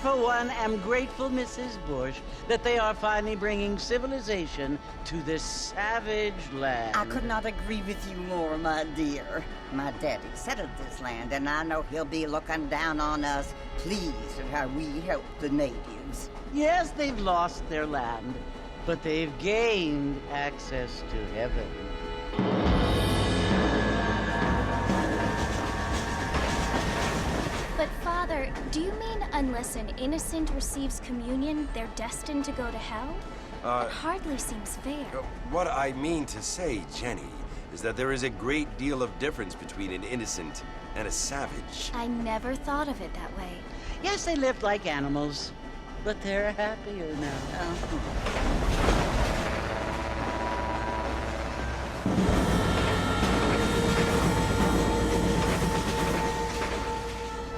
for one, am grateful, Mrs. Bush, that they are finally bringing civilization to this savage land. I could not agree with you more, my dear. My daddy settled this land, and I know he'll be looking down on us, pleased at how we help the natives. Yes, they've lost their land, but they've gained access to heaven. But Father, do you mean unless an innocent receives communion, they're destined to go to hell? That hardly seems fair. What I mean to say, Jenny, is that there is a great deal of difference between an innocent and a savage. I never thought of it that way. Yes, they lived like animals, but they're happier now.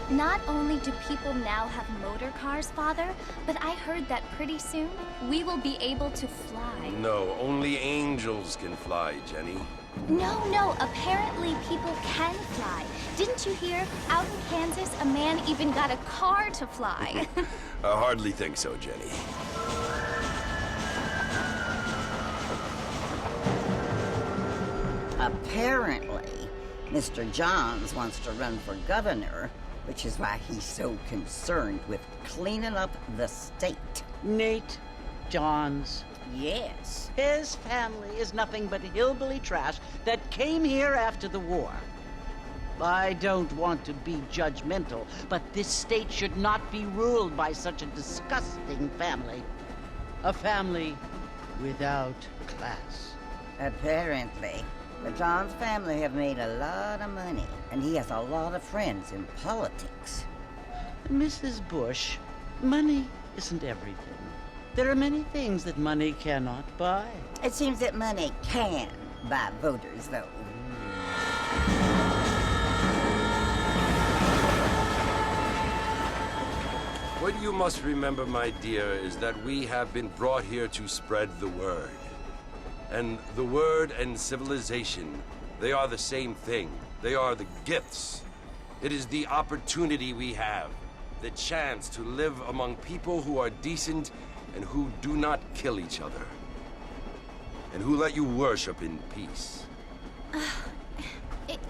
Not only do people now have motor cars, Father, but I heard that pretty soon we will be able to fly. No, only angels can fly, Jenny. No, apparently people can fly. Didn't you hear? Out in Kansas, a man even got a car to fly. I hardly think so, Jenny. Apparently, Mr. Johns wants to run for governor, which is why he's so concerned with cleaning up the state. Nate Johns. Yes. His family is nothing but hillbilly trash that came here after the war. I don't want to be judgmental, but this state should not be ruled by such a disgusting family. A family without class. Apparently. The Johns family have made a lot of money, and he has a lot of friends in politics. Mrs. Bush, money isn't everything. There are many things that money cannot buy. It seems that money can buy voters, though. What you must remember, my dear, is that we have been brought here to spread the word. And the word and civilization, they are the same thing. They are the gifts. It is the opportunity we have, the chance to live among people who are decent and who do not kill each other, and who let you worship in peace.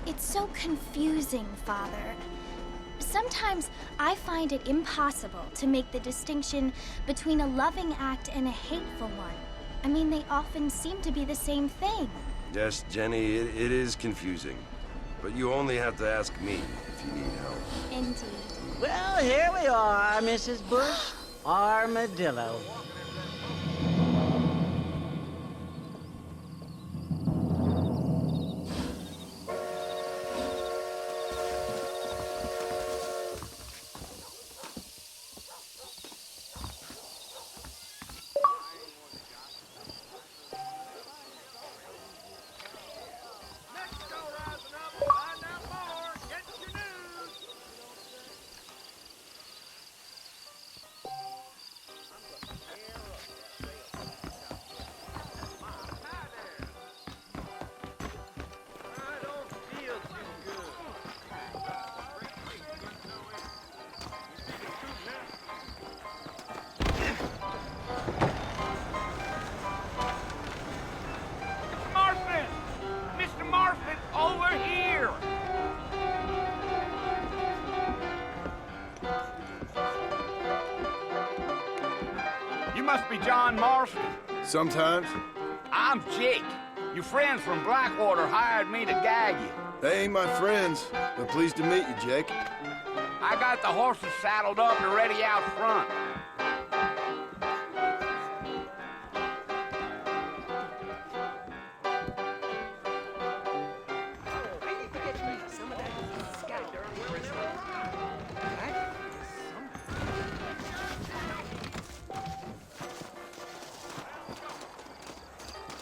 It's so confusing, Father. Sometimes I find it impossible to make the distinction between a loving act and a hateful one. I mean, they often seem to be the same thing. Yes, Jenny, it is confusing. But you only have to ask me if you need help. Indeed. Well, here we are, Mrs. Bush. Armadillo. You must be John Marston. Sometimes. I'm Jake. Your friends from Blackwater hired me to gag you. They ain't my friends, but pleased to meet you, Jake. I got the horses saddled up and ready out front.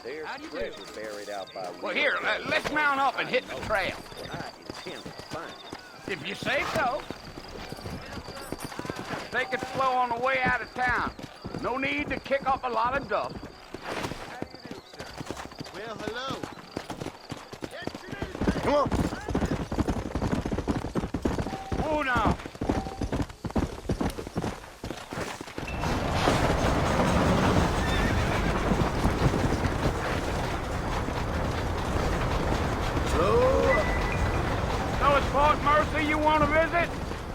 There's treasure buried out by Well, here, let's mount up and hit the trail. I intend to find it. If you say so. Take it slow on the way out of town. No need to kick up a lot of dust. How do you do, sir? Well, hello. Come on. Oh, now. want to visit?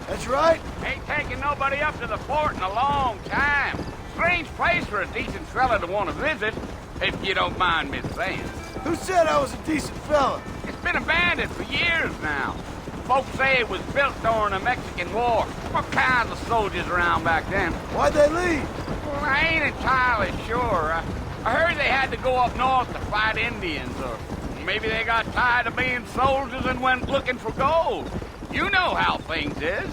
That's right. Ain't taking nobody up to the fort in a long time. Strange place for a decent fella to want to visit, if you don't mind me saying. Who said I was a decent fella? It's been abandoned for years now. Folks say it was built during the Mexican War. What kinds of soldiers around back then? Why'd they leave? Well, I ain't entirely sure. I heard they had to go up north to fight Indians, or maybe they got tired of being soldiers and went looking for gold. You know how things is.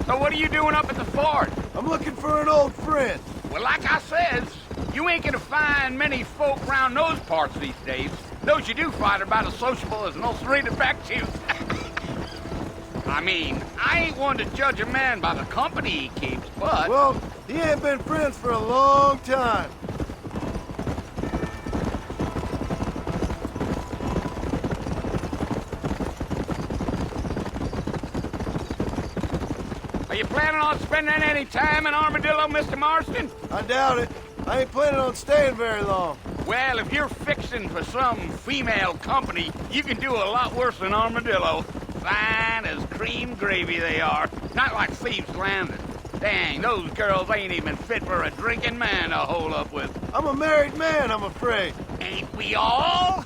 So what are you doing up at the fort? I'm looking for an old friend. Well, like I says, you ain't gonna find many folk around those parts these days. Those you do find are about as sociable as no street back to. I mean, I ain't one to judge a man by the company he keeps, but... Well, he ain't been friends for a long time. Are you planning on spending any time in Armadillo, Mr. Marston? I doubt it. I ain't planning on staying very long. Well, if you're fixing for some female company, you can do a lot worse than Armadillo. Fine as cream gravy they are. Not like Thieves' Landing. Dang, those girls ain't even fit for a drinking man to hole up with. I'm a married man, I'm afraid. Ain't we all?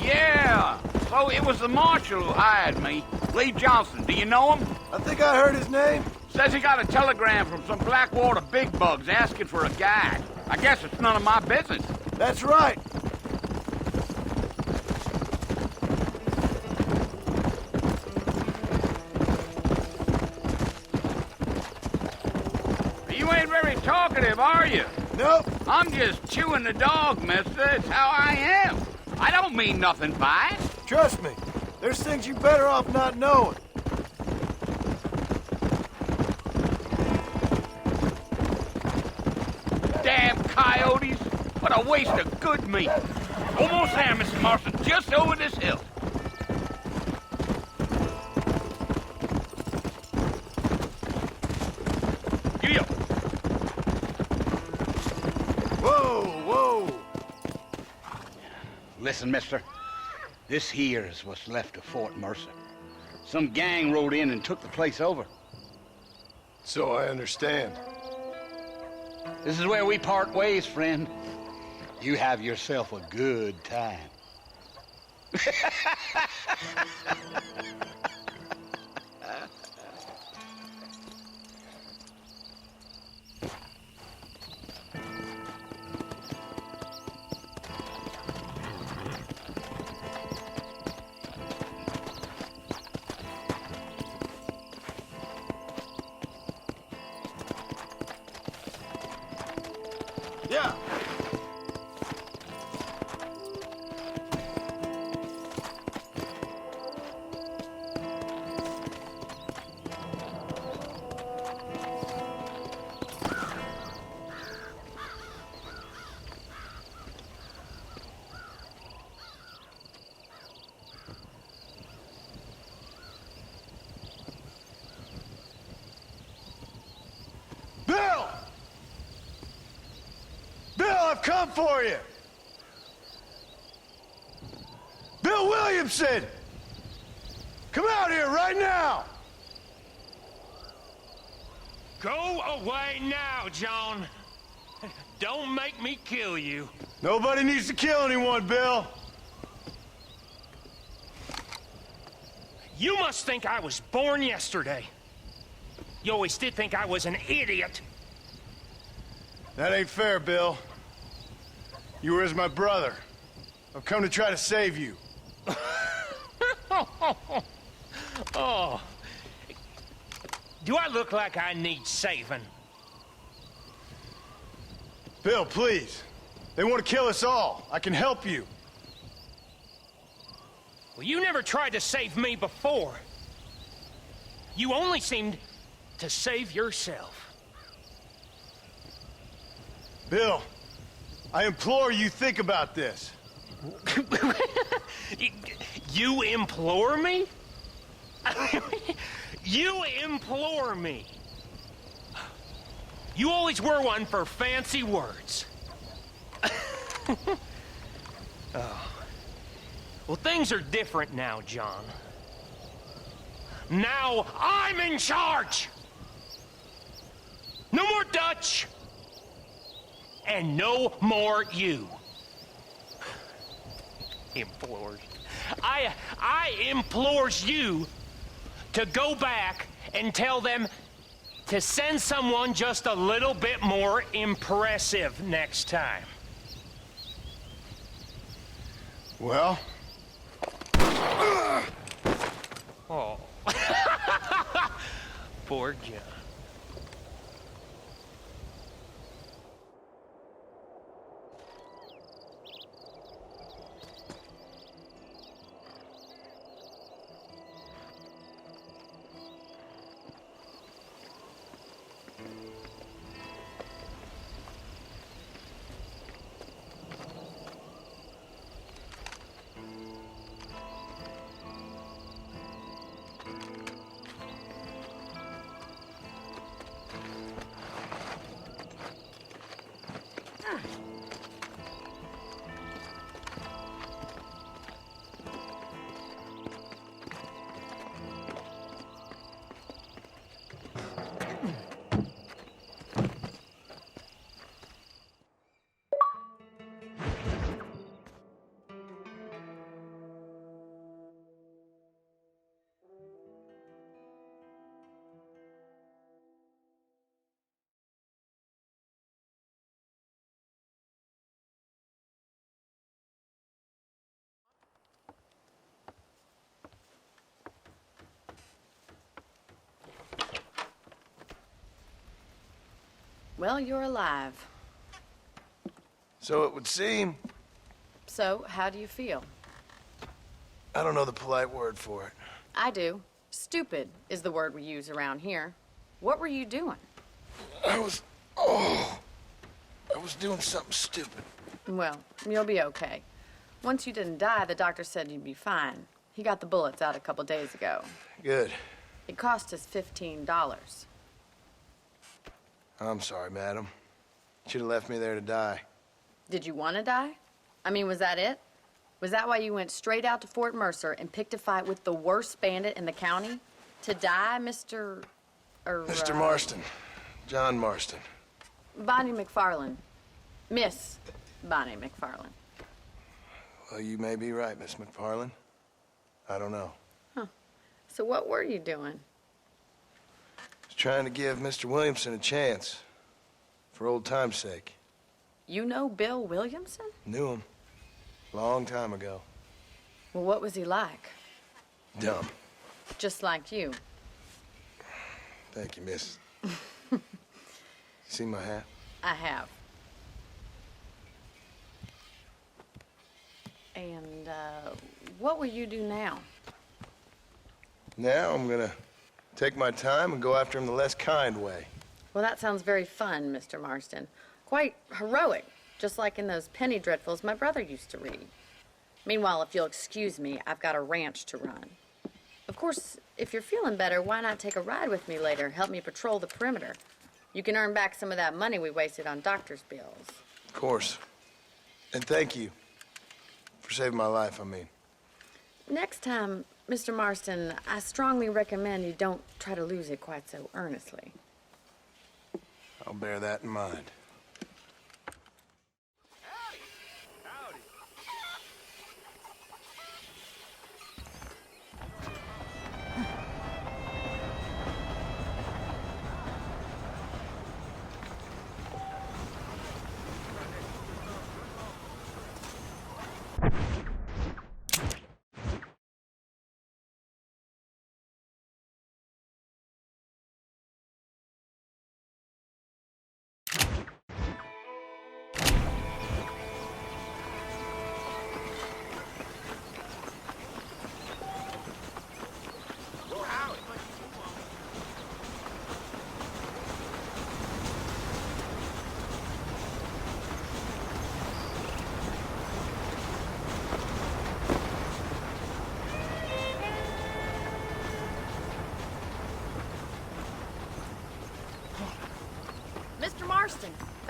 Yeah, so it was the marshal who hired me. Lee Johnson, do you know him? I think I heard his name. Says he got a telegram from some Blackwater big bugs asking for a guide. I guess it's none of my business. That's right. You ain't very talkative, are you? Nope. I'm just chewing the dog, mister. It's how I am. I don't mean nothing by it. Trust me. There's things you better off not knowing. Damn coyotes. What a waste of good meat. Almost there, Mr. Marston. Just over this hill. Giddy up. Whoa, whoa. Listen, mister. This here is what's left of Fort Mercer. Some gang rode in and took the place over. So I understand. This is where we part ways, friend. You have yourself a good time. Yeah. Bill! Bill, I've come for you! Bill Williamson! Come out here right now! Go away now, John. Don't make me kill you. Nobody needs to kill anyone, Bill. You must think I was born yesterday. You always did think I was an idiot. That ain't fair, Bill. You were as my brother. I've come to try to save you. Oh. Do I look like I need saving? Bill, please. They want to kill us all. I can help you. Well, you never tried to save me before. You only seemed to save yourself. Bill, I implore you think about this. You implore me? You implore me? You always were one for fancy words. Oh. Well, things are different now, John. Now I'm in charge! No more Dutch! And no more you. Implores. I implores you to go back and tell them to send someone just a little bit more impressive next time. Well? Oh. Poor John. Well, you're alive. So it would seem. So, how do you feel? I don't know the polite word for it. I do. Stupid is the word we use around here. What were you doing? I was doing something stupid. Well, you'll be okay. Once you didn't die, the doctor said you'd be fine. He got the bullets out a couple days ago. Good. It cost us $15. I'm sorry, madam. Should have left me there to die. Did you want to die? I mean, was that it? Was that why you went straight out to Fort Mercer and picked a fight with the worst bandit in the county? To die, Mr. Mr. Marston. John Marston. Bonnie McFarlane. Miss Bonnie McFarlane. Well, you may be right, Miss McFarlane. I don't know. Huh. So what were you doing? I was trying to give Mr. Williamson a chance. For old time's sake. You know Bill Williamson? Knew him. Long time ago. Well, what was he like? Dumb. Just like you. Thank you, miss. See my hat? I have. And, what will you do now? Now I'm gonna take my time and go after him the less kind way. Well, that sounds very fun, Mr. Marston. Quite heroic, just like in those penny dreadfuls my brother used to read. Meanwhile, if you'll excuse me, I've got a ranch to run. Of course, if you're feeling better, why not take a ride with me later? Help me patrol the perimeter. You can earn back some of that money we wasted on doctor's bills. Of course. And thank you. For saving my life, I mean. Next time, Mr. Marston, I strongly recommend you don't try to lose it quite so earnestly. I'll bear that in mind.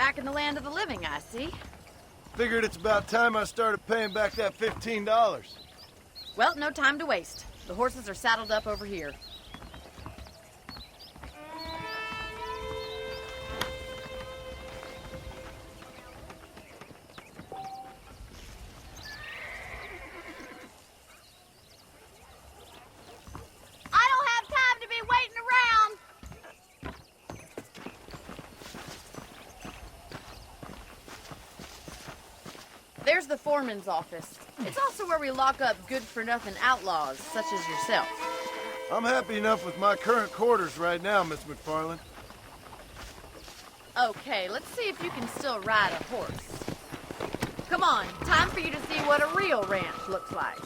Back in the land of the living, I see. Figured it's about time I started paying back that $15. Well, no time to waste. The horses are saddled up over here. I don't have time to be waiting around. There's the foreman's office. It's also where we lock up good-for-nothing outlaws, such as yourself. I'm happy enough with my current quarters right now, Miss McFarland. Okay, let's see if you can still ride a horse. Come on, time for you to see what a real ranch looks like.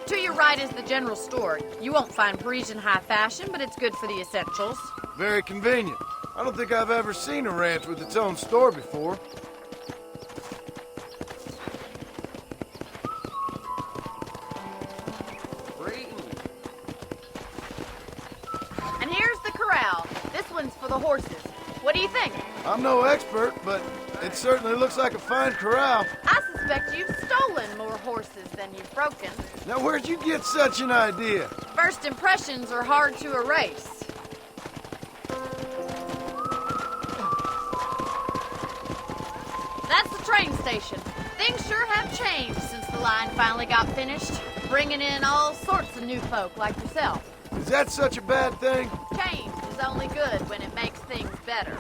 To your right is the general store. You won't find Parisian high fashion, but it's good for the essentials. Very convenient. I don't think I've ever seen a ranch with its own store before. And here's the corral. This one's for the horses. What do you think? I'm no expert, but it certainly looks like a fine corral. I suspect you've stolen more horses than you've broken. Now, where'd you get such an idea? First impressions are hard to erase. That's the train station. Things sure have changed since the line finally got finished, bringing in all sorts of new folk like yourself. Is that such a bad thing? Change is only good when it makes things better.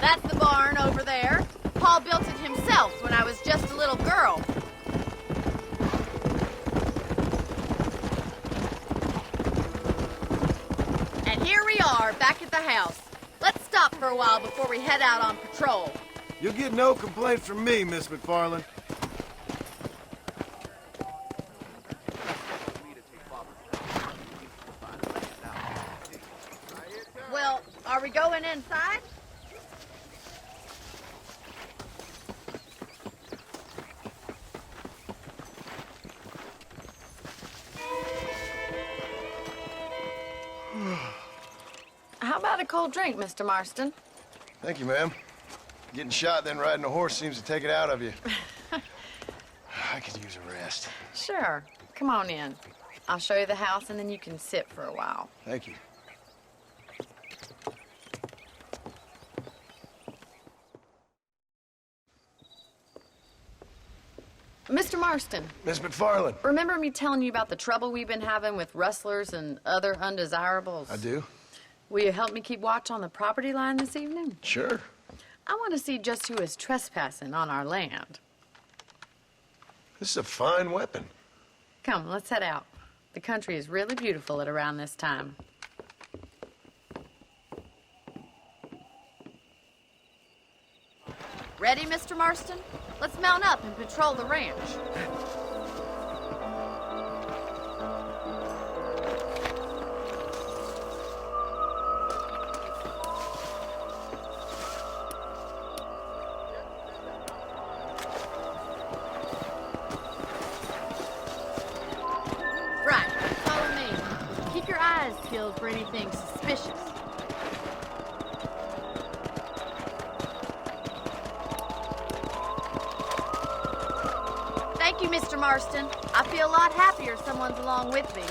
That's the barn over there. Paul built it himself when I was just a little girl. And here we are, back at the house. Let's stop for a while before we head out on patrol. You'll get no complaints from me, Miss McFarland. Well, are we going inside? How about a cold drink, Mr. Marston? Thank you, ma'am. Getting shot, then riding a horse seems to take it out of you. I could use a rest. Sure. Come on in. I'll show you the house, and then you can sit for a while. Thank you. Mr. Marston. Miss McFarland. Remember me telling you about the trouble we've been having with rustlers and other undesirables? I do. Will you help me keep watch on the property line this evening? Sure. I want to see just who is trespassing on our land. This is a fine weapon. Come, let's head out. The country is really beautiful at around this time. Ready, Mr. Marston? Let's mount up and patrol the ranch. Right, follow me. Keep your eyes peeled for anything suspicious. Thank you, Mr. Marston. I feel a lot happier someone's along with me.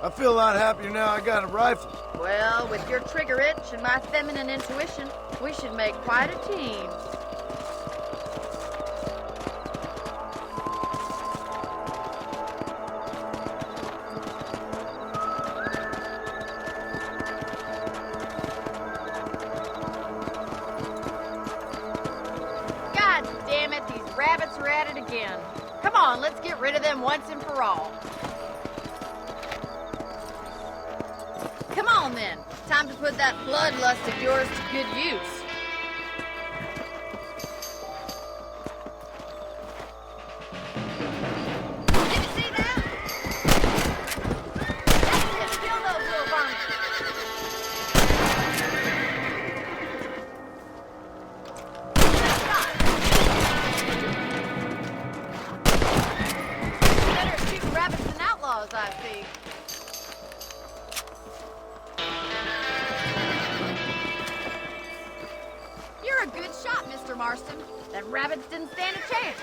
I feel a lot happier now I got a rifle. Well, with your trigger itch and my feminine intuition, we should make quite a team. God damn it, these rabbits are at it again. Come on, let's get rid of them once and for all. Come on then, Time to put that bloodlust of yours to good use. Did you see that? That's it. Kill those little varmints. Better at shooting rabbits than outlaws, I see. You're a good shot, Mr. Marston. That rabbits didn't stand a chance.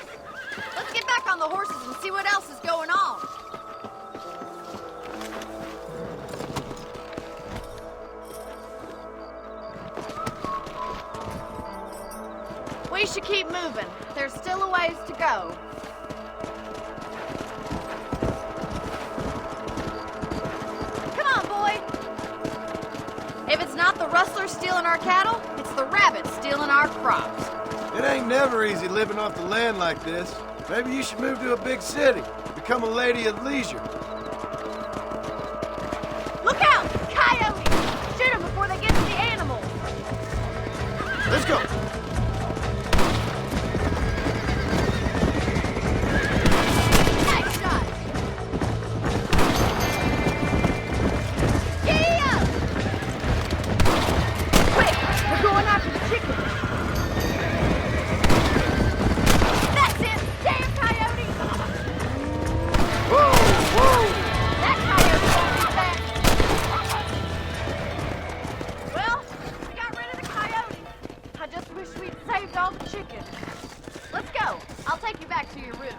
Let's get back on the horses and see what else is going on. We should keep moving. There's still a ways to go. Come on, boy. If it's not the rustlers stealing our cattle, it's the rabbits stealing our crops. It ain't never easy living off the land like this. Maybe you should move to a big city. Become a lady of leisure. Look out! Coyotes! Shoot them before they get to the animals. Let's go. Nice shot! Giddy up! Quick! We're going after the chickens. That's it! Damn coyote! Whoa, whoa! That coyote won't be back. Well, we got rid of the coyote. I just wish we'd saved all the chickens. Let's go. I'll take you back to your room.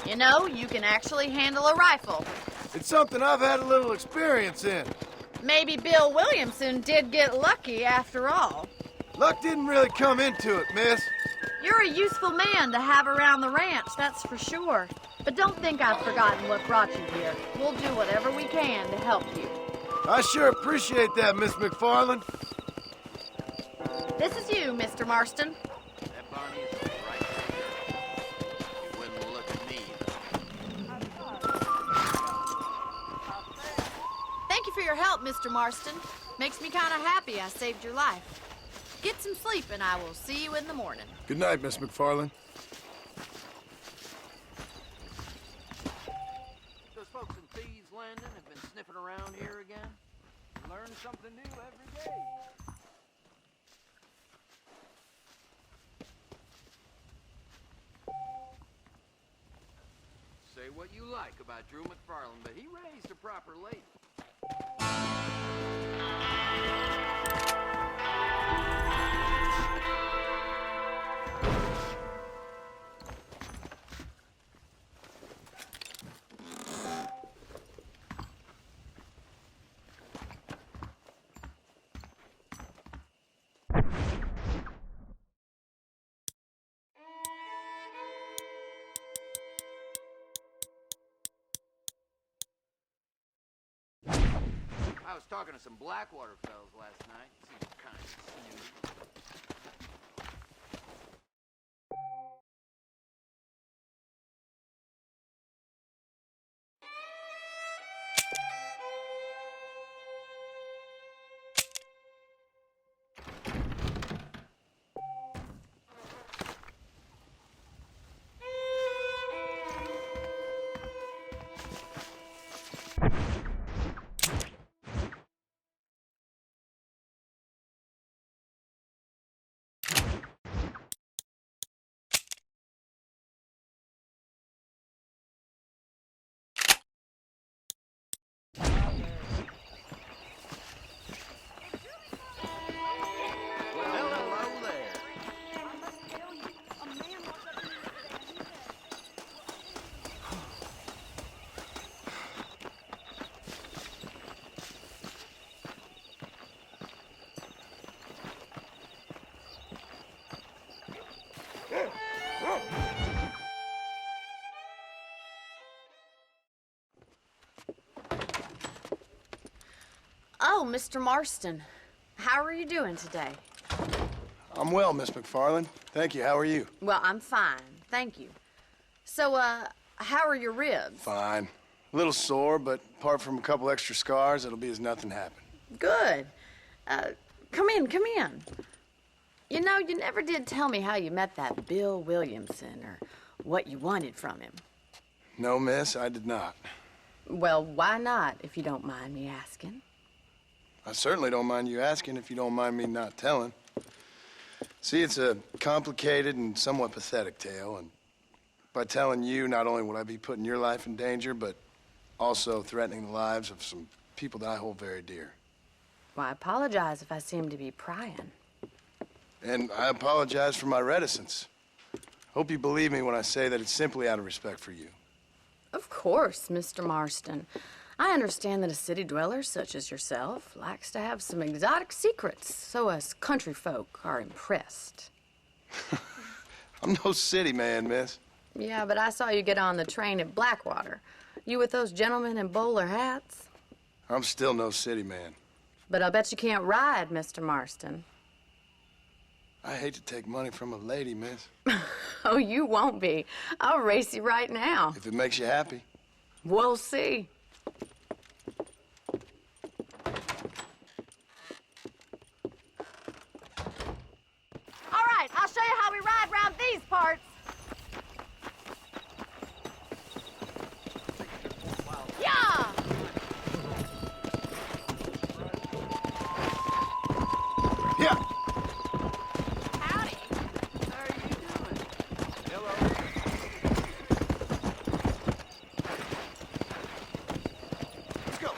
You know, you can actually handle a rifle. It's something I've had a little experience in. Maybe Bill Williamson did get lucky after all. Luck didn't really come into it, miss. You're a useful man to have around the ranch, that's for sure. But don't think I've forgotten what brought you here. We'll do whatever we can to help you. I sure appreciate that, Miss McFarland. This is you, Mr. Marston. That Barney is right there. He wouldn't look at me. Thank you for your help, Mr. Marston. Makes me kind of happy I saved your life. Get some sleep and I will see you in the morning. Good night, Miss McFarland. Those folks in Thieves Landing have been sniffing around here again. Learn something new every day. Say what you like about Drew McFarland, but he raised a proper lady. I was talking to some Blackwater fellas last night. Seemed kind of snooty. Oh, Mr. Marston. How are you doing today? I'm well, Miss McFarland. Thank you. How are you? Well, I'm fine. Thank you. So, how are your ribs? Fine. A little sore, but apart from a couple extra scars, it'll be as nothing happened. Good. Come in, come in. You know, you never did tell me how you met that Bill Williamson or what you wanted from him. No, miss, I did not. Well, why not, if you don't mind me asking? I certainly don't mind you asking if you don't mind me not telling. See, it's a complicated and somewhat pathetic tale, and by telling you, not only would I be putting your life in danger, but also threatening the lives of some people that I hold very dear. Well, I apologize if I seem to be prying. And I apologize for my reticence. Hope you believe me when I say that it's simply out of respect for you. Of course, Mr. Marston. I understand that a city dweller such as yourself likes to have some exotic secrets, so us country folk are impressed. I'm no city man, miss. Yeah, but I saw you get on the train at Blackwater. You with those gentlemen in bowler hats? I'm still no city man. But I'll bet you can't ride, Mr. Marston. I hate to take money from a lady, miss. Oh, you won't be. I'll race you right now. If it makes you happy. We'll see. All right, I'll show you how we ride around these parts. Yeah! Yeah. Howdy. How are you doing? Hello. Let's go.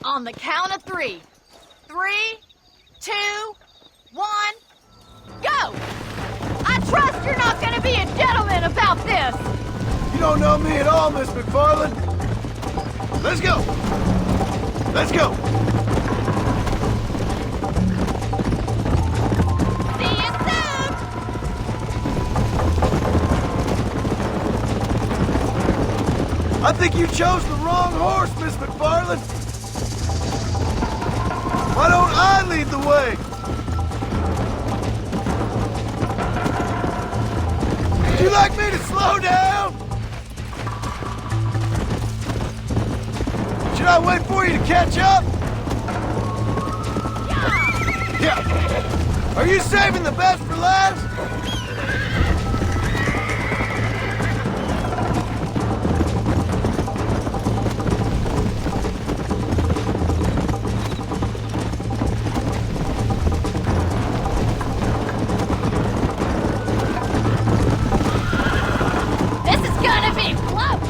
On the count of 3. 3, 2, 1, go! I trust you're not gonna be a gentleman about this! You don't know me at all, Miss McFarland. Let's go. Let's go. See you soon! I think you chose the wrong horse, Miss McFarland. Why don't I lead the way? Would you like me to slow down? Should I wait for you to catch up? Yeah. Are you saving the best for last? This is gonna be close!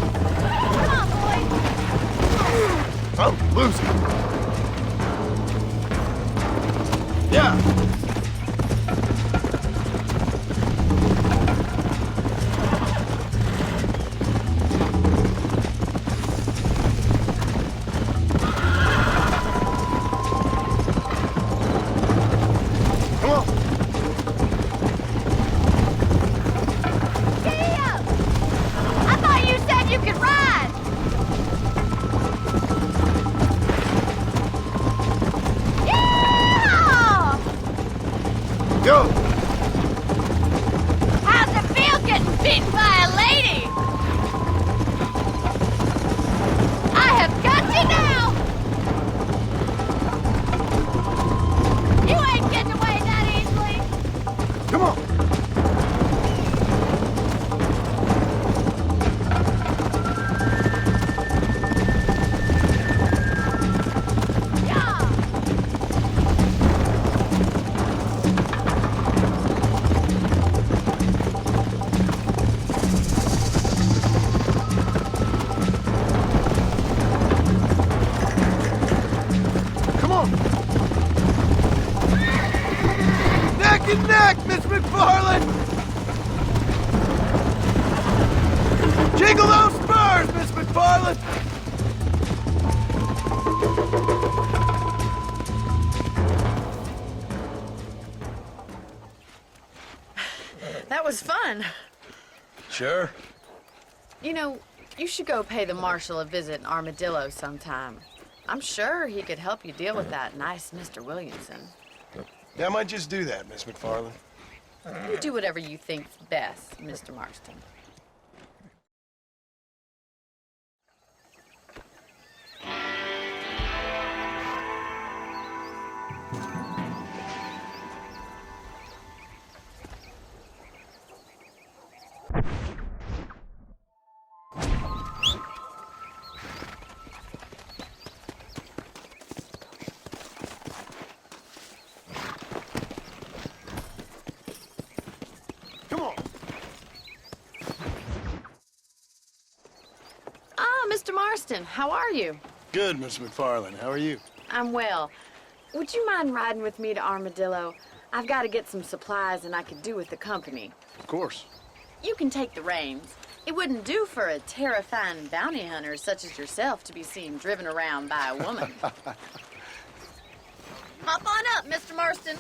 Come on, boys! I'm losing. Yeah. Come on. Giddy up! I thought you said you could ride! Yeah! Go. How's it feel getting beaten by a lady? I have got you now! You ain't getting away that easily! Come on. Yeah! Come on. Neck and neck, Miss McFarland. Jiggle those spurs, Miss McFarland. That was fun. Sure. You know, you should go pay the marshal a visit in Armadillo sometime. I'm sure he could help you deal with that nice Mr. Williamson. Yeah, I might just do that, Miss McFarland. You do whatever you think's best, Mr. Marston. Marston, how are you? Good, Miss McFarland. How are you? I'm well. Would you mind riding with me to Armadillo? I've got to get some supplies and I could do with the company. Of course. You can take the reins. It wouldn't do for a terrifying bounty hunter such as yourself to be seen driven around by a woman. Hop on up, Mr. Marston.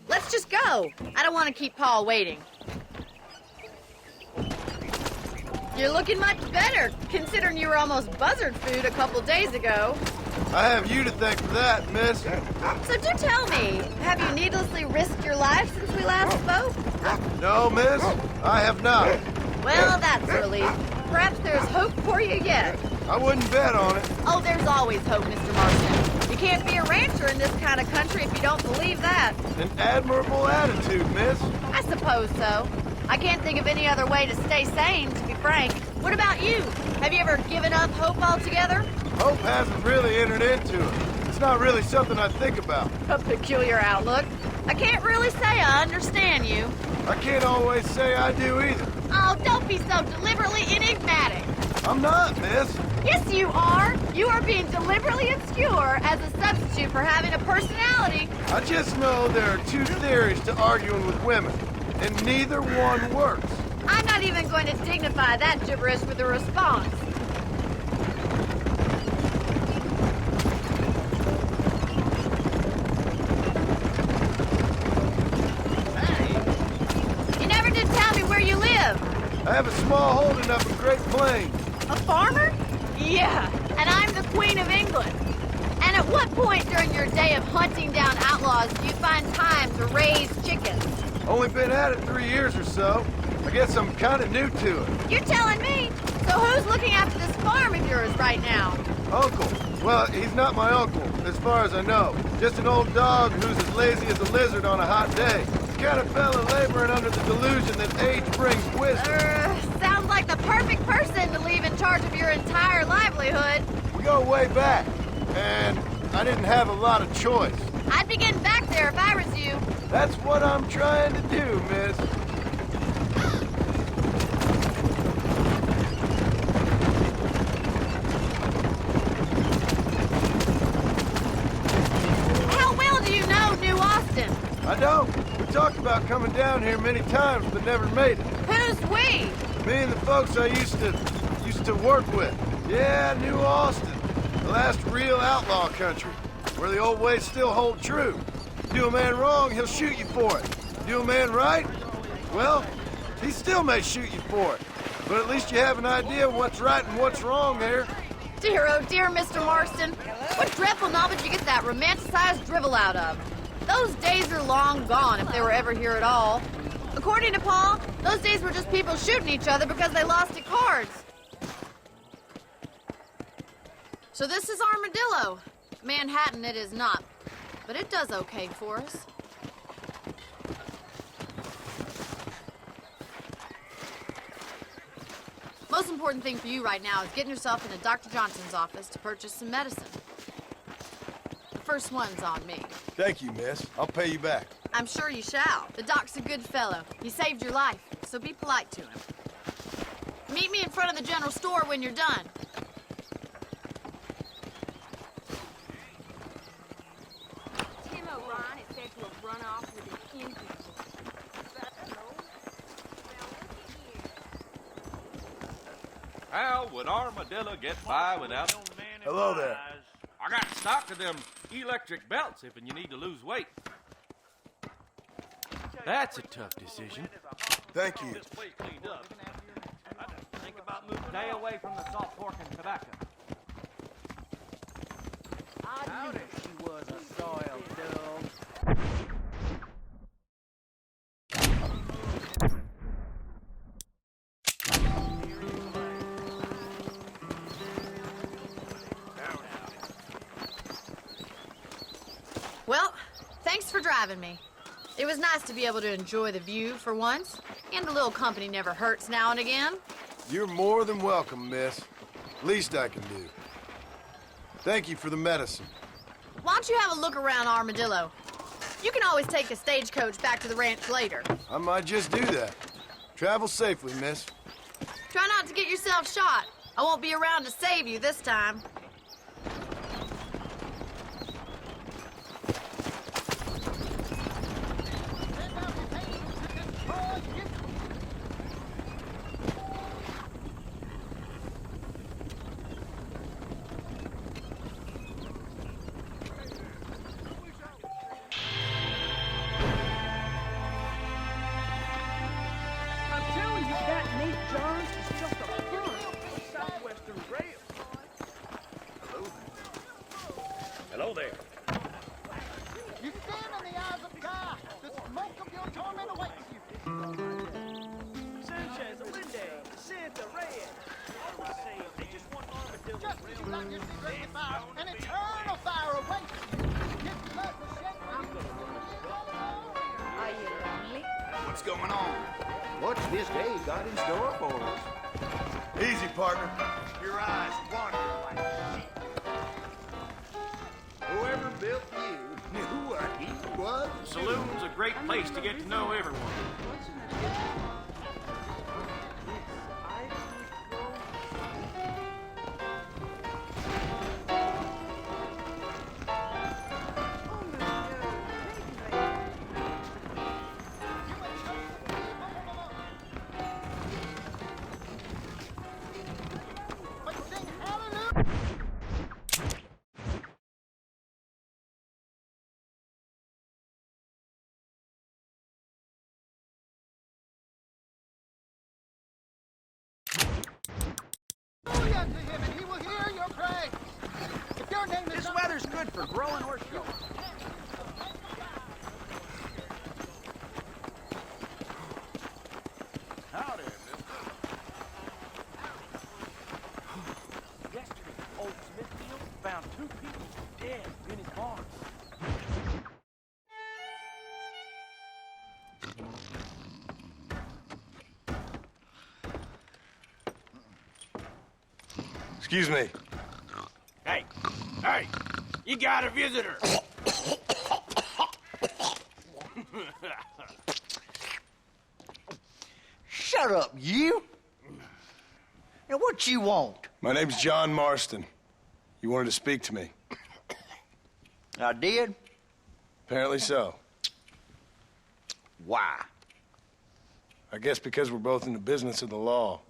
Let's just go. I don't want to keep Paul waiting. You're looking much better, considering you were almost buzzard food a couple days ago. I have you to thank for that, miss. So do tell me, have you needlessly risked your life since we last spoke? No, miss, I have not. Well, that's a relief. Perhaps there's hope for you yet. I wouldn't bet on it. Oh, there's always hope, Mr. Marston. You can't be a rancher in this kind of country if you don't believe that. An admirable attitude, miss. I suppose so. I can't think of any other way to stay sane, to be frank. What about you? Have you ever given up hope altogether? Hope hasn't really entered into it. It's not really something I think about. A peculiar outlook. I can't really say I understand you. I can't always say I do either. Oh, don't be so deliberately enigmatic. I'm not, miss. Yes, you are. You are being deliberately obscure as a substitute for having a personality. I just know there are two theories to arguing with women, and neither one works. I'm not even going to dignify that gibberish with a response. Hey! You never did tell me where you live. I have a small holding up in Great Plains. A farmer? Yeah, and I'm the Queen of England. And at what point during your day of hunting down outlaws do you find time to raise chickens? Only been at it 3 years or so. I guess I'm kind of new to it. You're telling me? So who's looking after this farm of yours right now? Uncle. Well, he's not my uncle, as far as I know. Just an old dog who's as lazy as a lizard on a hot day. The kind of fella laboring under the delusion that age brings wisdom. Sounds like the perfect person to leave in charge of your entire livelihood. We go way back, and I didn't have a lot of choice. I'd be getting back there if I was you. That's what I'm trying to do, miss. How well do you know New Austin? I don't. We talked about coming down here many times, but never made it. Who's we? Me and the folks I used to work with. Yeah, New Austin. The last real outlaw country, where the old ways still hold true. Do a man wrong, he'll shoot you for it. Do a man right? Well, he still may shoot you for it. But at least you have an idea of what's right and what's wrong there. Dear, oh dear, Mr. Marston. What dreadful novel did you get that romanticized drivel out of? Those days are long gone, if they were ever here at all. According to Paul, those days were just people shooting each other because they lost at cards. So this is Armadillo. Manhattan it is not, but it does okay for us. Most important thing for you right now is getting yourself into Dr. Johnson's office to purchase some medicine. The first one's on me. Thank you, miss. I'll pay you back. I'm sure you shall. The doc's a good fellow. He saved your life, so be polite to him. Meet me in front of the general store when you're done. Tim O'Brien is said to have run off with an Indian. How would Armadillo get by without... Hello there. I got stock of them electric belts if you need to lose weight. That's a tough decision. Thank you. Think about moving. Stay away from the salt pork and tobacco. I knew she was a soiled dove. Well, thanks for driving me. It was nice to be able to enjoy the view for once, and a little company never hurts now and again. You're more than welcome, miss. Least I can do. Thank you for the medicine. Why don't you have a look around Armadillo? You can always take a stagecoach back to the ranch later. I might just do that. Travel safely, miss. Try not to get yourself shot. I won't be around to save you this time. Hello there. You stand in the eyes of God. The smoke of your torment awaits you. Sanchez, Allende, Santa, Reyes. All the same, they just want Armadillo. Just as you let your secret fire, an eternal fire awaits you. His blood was shed for you. Are you lonely? What's going on? What's this day got in store for us? Easy, partner. Your eyes wander like sheep. Whoever built you knew what he was. Saloon's a great place to get to know everyone. But sing hallelujah. Hallelujah to him, and he will hear your praise. If your name is This weather's good for growing horse show. Howdy, mister. Yesterday, old Smithfield found 2 people dead in his barn. Excuse me. Hey, you got a visitor. Shut up, you! And what you want? My name's John Marston. You wanted to speak to me. I did? Apparently so. Why? I guess because we're both in the business of the law.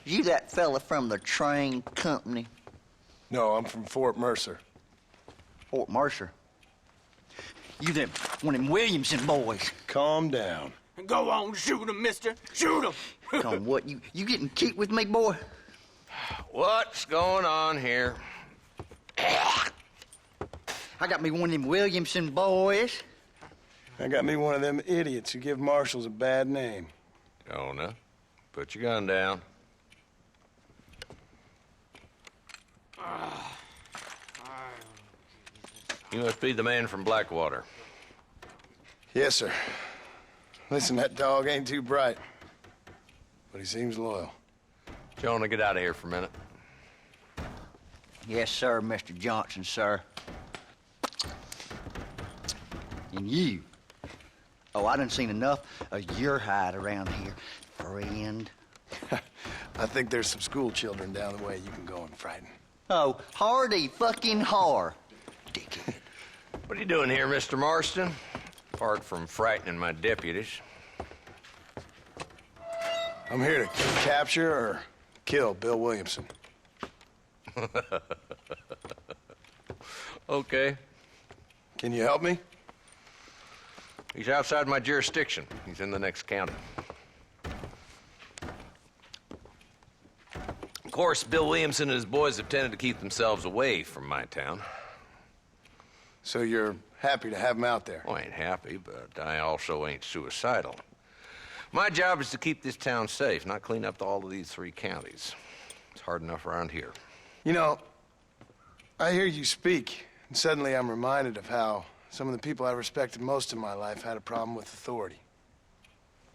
You that fella from the train company? No, I'm from Fort Mercer. Fort Mercer? You them one of them Williamson boys. Calm down. Go on, shoot him, mister. Shoot him. Come, what, you getting cute with me, boy? What's going on here? I got me one of them Williamson boys. I got me one of them idiots who give marshals a bad name. Jonah, put your gun down. You must be the man from Blackwater. Yes, sir. Listen, that dog ain't too bright, but he seems loyal. Jonah, get out of here for a minute. Yes, sir, Mr. Johnson, sir. And you. Oh, I done seen enough of your hide around here, friend. I think there's some school children down the way you can go and frighten. Oh, hardy fucking har. Dickhead. What are you doing here, Mr. Marston? Apart from frightening my deputies. I'm here to capture or kill Bill Williamson. Okay. Can you help me? He's outside my jurisdiction. He's in the next county. Of course, Bill Williamson and his boys have tended to keep themselves away from my town. So you're happy to have him out there? Well, I ain't happy, but I also ain't suicidal. My job is to keep this town safe, not clean up all of these 3 counties. It's hard enough around here. You know, I hear you speak, and suddenly I'm reminded of how some of the people I respected most in my life had a problem with authority.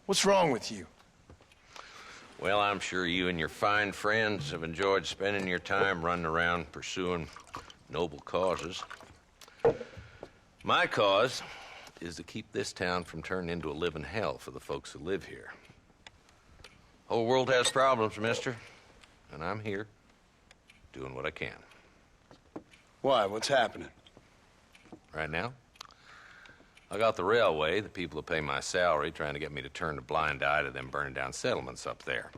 What's wrong with you? Well, I'm sure you and your fine friends have enjoyed spending your time running around pursuing noble causes. My cause is to keep this town from turning into a living hell for the folks who live here. Whole world has problems, mister, and I'm here doing what I can. Why? What's happening? Right now, I got the railway, the people who pay my salary, trying to get me to turn a blind eye to them burning down settlements up there.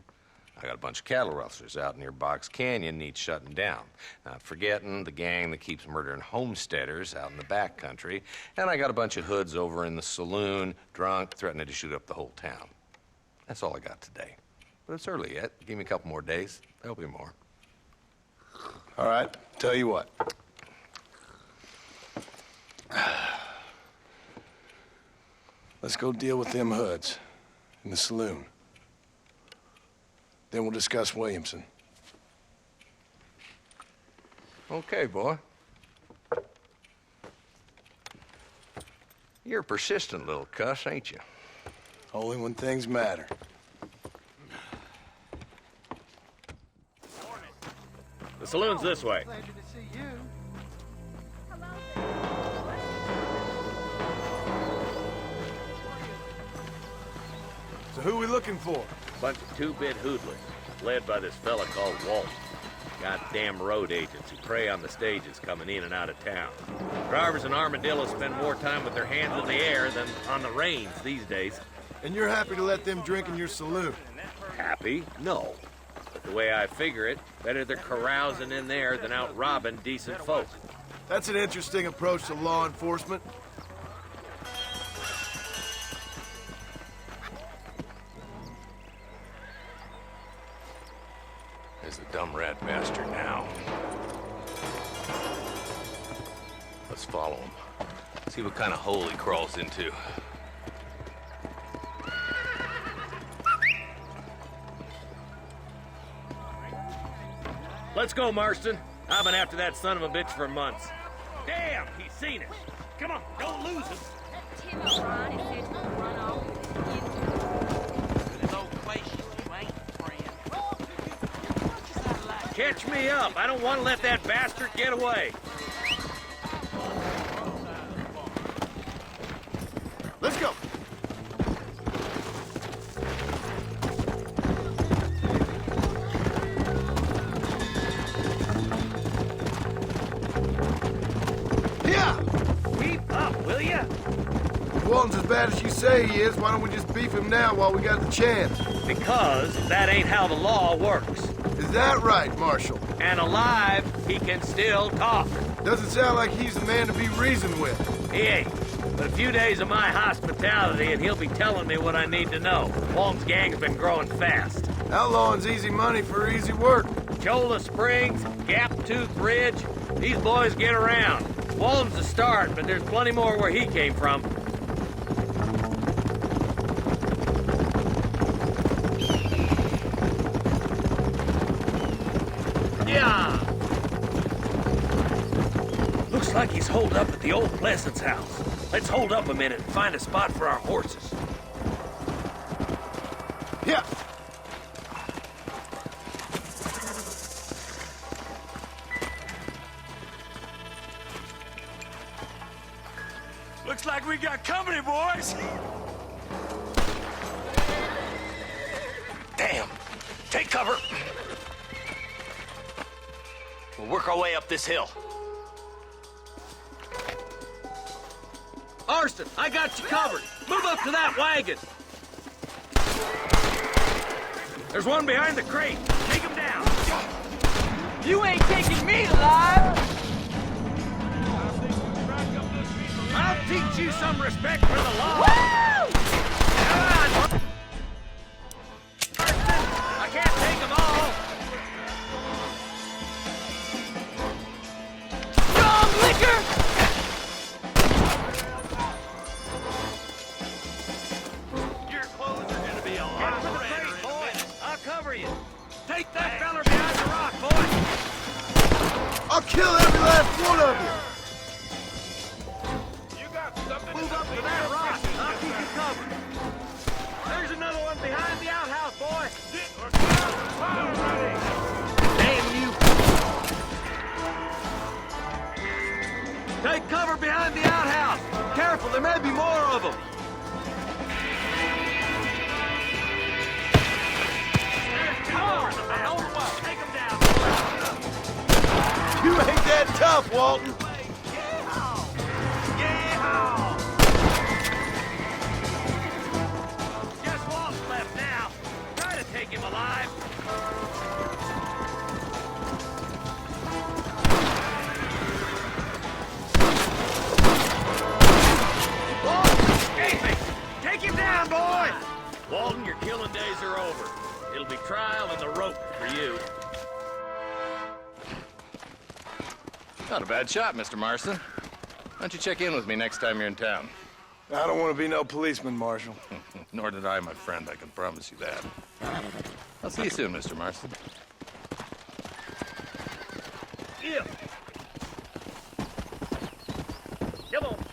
I got a bunch of cattle rustlers out near Box Canyon needs shutting down. Not forgetting the gang that keeps murdering homesteaders out in the back country. And I got a bunch of hoods over in the saloon, drunk, threatening to shoot up the whole town. That's all I got today. But it's early yet. Give me a couple more days. There'll be more. All right, tell you what. Let's go deal with them hoods in the saloon. Then we'll discuss Williamson. Okay, boy. You're a persistent little cuss, ain't you? Only when things matter. The saloon's this way. Pleasure to see you. So who we looking for? Bunch of two-bit hoodlums, led by this fella called Walt. Goddamn road agents who prey on the stages coming in and out of town. Drivers in Armadillo spend more time with their hands in the air than on the reins these days. And you're happy to let them drink in your saloon? Happy? No. But the way I figure it, better they're carousing in there than out robbing decent folk. That's an interesting approach to law enforcement. There's the dumb rat bastard now. Let's follow him. See what kind of hole he crawls into. Let's go, Marston. I've been after that son of a bitch for months. Damn, he's seen it. Come on, don't lose him. Tim O'Brien is said to run off. There's old places you ain't, friend. Catch me up. I don't want to let that bastard get away. Let's go. Walton's as bad as you say he is, why don't we just beef him now while we got the chance? Because that ain't how the law works. Is that right, Marshal? And alive, he can still talk. Doesn't sound like he's the man to be reasoned with. He ain't. But a few days of my hospitality and he'll be telling me what I need to know. Walton's gang's been growing fast. Outlawing's easy money for easy work. Cholla Springs, Gap Tooth Ridge, these boys get around. Walton's the start, but there's plenty more where he came from. Yeah! Looks like he's holed up at the old Pleasance house. Let's hold up a minute and find a spot for our horses. Yeah! Looks like we got company, boys. Damn! Take cover! We'll work our way up this hill. Marston, I got you covered. Move up to that wagon. There's one behind the crate. Take him down. You ain't taking me alive! I'll teach you some respect for the law. Woo! Come on, Marston. I can't take them all. Strong liquor! Your clothes are gonna be a lot redder, boy. I'll cover you. Take that feller behind the rock, boy. I'll kill every last one of you! Move up to that rock. I'll keep you covered. There's another one behind the outhouse, boy. there may be more of them. You ain't that tough, Walton. Just Walt's left now. Try to take him alive. Take him down, boys! Walton, your killing days are over. It'll be trial and the rope for you. Not a bad shot, Mr. Marston. Why don't you check in with me next time you're in town? I don't want to be no policeman, Marshal. Nor did I, my friend. I can promise you that. I'll see you soon, Mr. Marston. Yeah. Come on.